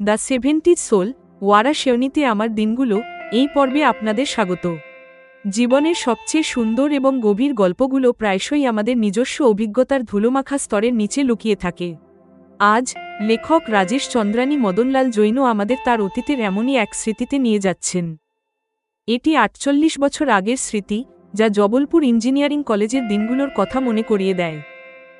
The 70 soul ওয়ারাশেওনিতে আমার দিনগুলো এই পর্বে আপনাদের স্বাগত। জীবনের সবচেয়ে সুন্দর এবং গভীর গল্পগুলো প্রায়শই আমাদের নিজস্ব অভিজ্ঞতার ধুলোমাখা স্তরের নিচে লুকিয়ে থাকে। আজ লেখক রাজেশ চন্দ্রানী মদনলাল জৈন আমাদের তার অতীতের এমনই এক স্মৃতিতে নিয়ে যাচ্ছেন। এটি ৪৮ বছর আগের স্মৃতি, যা জবলপুর ইঞ্জিনিয়ারিং কলেজের দিনগুলোর কথা মনে করিয়ে দেয়।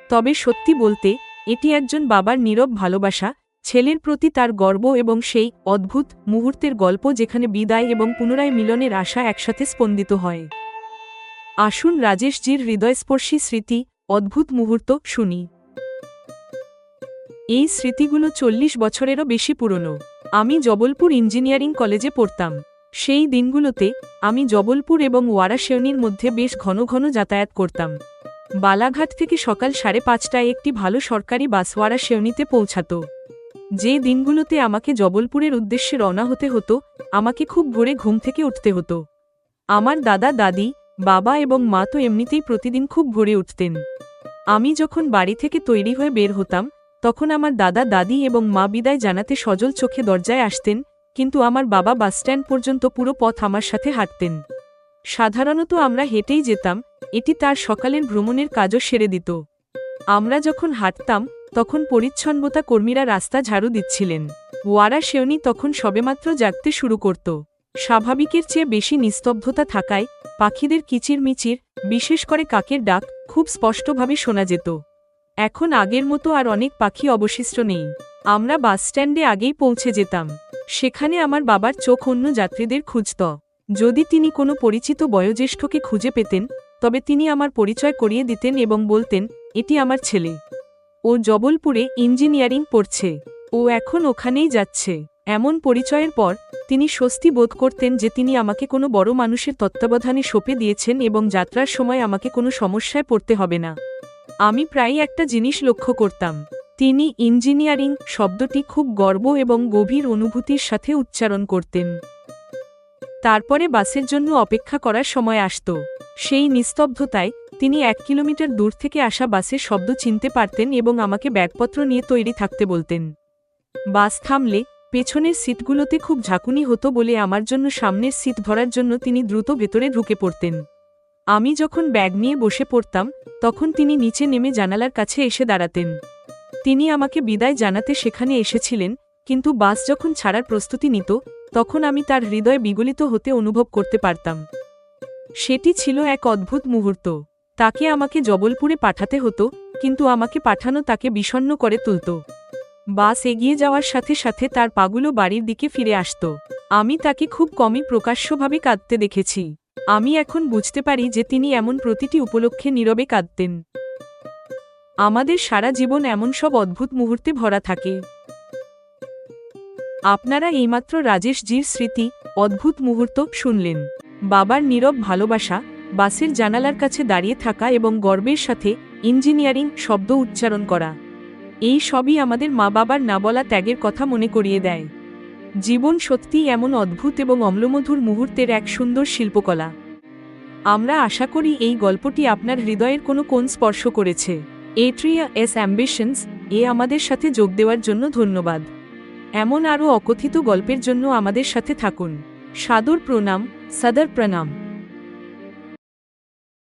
তবে সত্যি বলতে, এটি একজন বাবার নীরব ভালোবাসা, ছেলের প্রতি তার গর্ব এবং সেই অদ্ভুত মুহূর্তের গল্প যেখানে বিদায় এবং পুনরায় মিলনের আশা একসাথে স্পন্দিত হয়। আসুন রাজেশজির হৃদয়স্পর্শী স্মৃতি, অদ্ভুত মুহূর্ত শুনি। এই স্মৃতিগুলো ৪০ বছরেরও বেশি পুরনো। আমি জবলপুর ইঞ্জিনিয়ারিং কলেজে পড়তাম। সেই দিনগুলোতে আমি জবলপুর এবং ওয়ারাশেওনির মধ্যে বেশ ঘন ঘন যাতায়াত করতাম। বালাঘাট থেকে সকাল ৫:৩০টায় একটি ভালো সরকারি বাস ওয়ারাশেওনিতে পৌঁছাত। যে দিনগুলোতে আমাকে জবলপুরের উদ্দেশ্যে রওনা হতে হতো, আমাকে খুব ভোরে ঘুম থেকে উঠতে হতো। আমার দাদা দাদি, বাবা এবং মা তো এমনিতেই প্রতিদিন খুব ভোরে উঠতেন। আমি যখন বাড়ি থেকে তৈরি হয়ে বের হতাম, তখন আমার দাদা দাদি এবং মা বিদায় জানাতে সজল চোখে দরজায় আসতেন, কিন্তু আমার বাবা বাসস্ট্যান্ড পর্যন্ত পুরো পথ আমার সাথে হাঁটতেন। সাধারণত আমরা হেঁটেই যেতাম, এটি তার সকালের ভ্রমণের কাজও সেরে দিত। আমরা যখন হাঁটতাম, তখন পরিচ্ছন্নতা কর্মীরা রাস্তা ঝাড়ু দিচ্ছিলেন। ওয়ারাশেওনি তখন সবেমাত্র জাগতে শুরু করত। স্বাভাবিকের চেয়ে বেশি নিস্তব্ধতা থাকায় পাখিদের কিচিরমিচির, বিশেষ করে কাকের ডাক, খুব স্পষ্টভাবে শোনা যেত। এখন আগের মতো আর অনেক পাখি অবশিষ্ট নেই। আমরা বাসস্ট্যান্ডে আগেই পৌঁছে যেতাম। সেখানে আমার বাবার চোখ অন্য যাত্রীদের খুঁজত। যদি তিনি কোনো পরিচিত বয়োজ্যেষ্ঠকে খুঁজে পেতেন, তবে তিনি আমার পরিচয় করিয়ে দিতেন এবং বলতেন, এটি আমার ছেলে। ও জবলপুরে ইঞ্জিনিয়ারিং পড়ছে। ও এখন ওখানেই যাচ্ছে। এমন পরিচয়ের পর তিনি স্বস্তি বোধ করতেন যে তিনি আমাকে কোনো বড় মানুষের তত্ত্বাবধানে সঁপে দিয়েছেন এবং যাত্রার সময় আমাকে কোনো সমস্যায় পড়তে হবে না। আমি প্রায়ই একটা জিনিস লক্ষ্য করতাম। তিনি ইঞ্জিনিয়ারিং শব্দটি খুব গর্ব এবং গভীর অনুভূতির সাথে উচ্চারণ করতেন। তারপরে বাসের জন্য অপেক্ষা করার সময় আসত। সেই নিস্তব্ধতায় তিনি ১ কিলোমিটার দূর থেকে আসা বাসের শব্দ চিনতে পারতেন এবং আমাকে ব্যাগপত্র নিয়ে তৈরি থাকতে বলতেন। বাস থামলে পেছনের সিটগুলোতে খুব ঝাঁকুনি হতো বলে আমার জন্য সামনের সিট ধরার জন্য তিনি দ্রুত ভেতরে ঢুকে পড়তেন। আমি যখন ব্যাগ নিয়ে বসে পড়তাম, তখন তিনি নিচে নেমে জানালার কাছে এসে দাঁড়াতেন। তিনি আমাকে বিদায় জানাতে সেখানে এসেছিলেন, কিন্তু বাস যখন ছাড়ার প্রস্তুতি নিত, তখন আমি তার হৃদয় বিগলিত হতে অনুভব করতে পারতাম। সেটি ছিল এক অদ্ভুত মুহূর্ত। তাকে আমাকে জবলপুরে পাঠাতে হতো, কিন্তু আমাকে পাঠানো তাকে বিষণ্ণ করে তুলত। বাস এগিয়ে যাওয়ার সাথে সাথে তার পাগুলো বাড়ির দিকে ফিরে আসত। আমি তাকে খুব কমই প্রকাশ্যভাবে কাঁদতে দেখেছি। আমি এখন বুঝতে পারি যে তিনি এমন প্রতিটি উপলক্ষে নীরবে কাঁদতেন। আমাদের সারা জীবন এমন সব অদ্ভুত মুহূর্তে ভরা থাকে। আপনারা এইমাত্র রাজেশজির স্মৃতি, অদ্ভুত মুহূর্ত শুনলেন। বাবার নীরব ভালোবাসা, বাসের জানালার কাছে দাঁড়িয়ে থাকা এবং গর্বের সাথে ইঞ্জিনিয়ারিং শব্দ উচ্চারণ করা, এই সবই আমাদের মা বাবার না বলা ত্যাগের কথা মনে করিয়ে দেয়। জীবন সত্যিই এমন অদ্ভুত এবং অম্লমধুর মুহূর্তের এক সুন্দর শিল্পকলা। আমরা আশা করি এই গল্পটি আপনার হৃদয়ের কোনো কোণ স্পর্শ করেছে। এট্রিয়া এস অ্যাম্বিশনস আমাদের সাথে যোগ দেওয়ার জন্য ধন্যবাদ। এমন আরও অকথিত গল্পের জন্য আমাদের সাথে থাকুন। সাদর প্রণাম, সদর প্রণাম।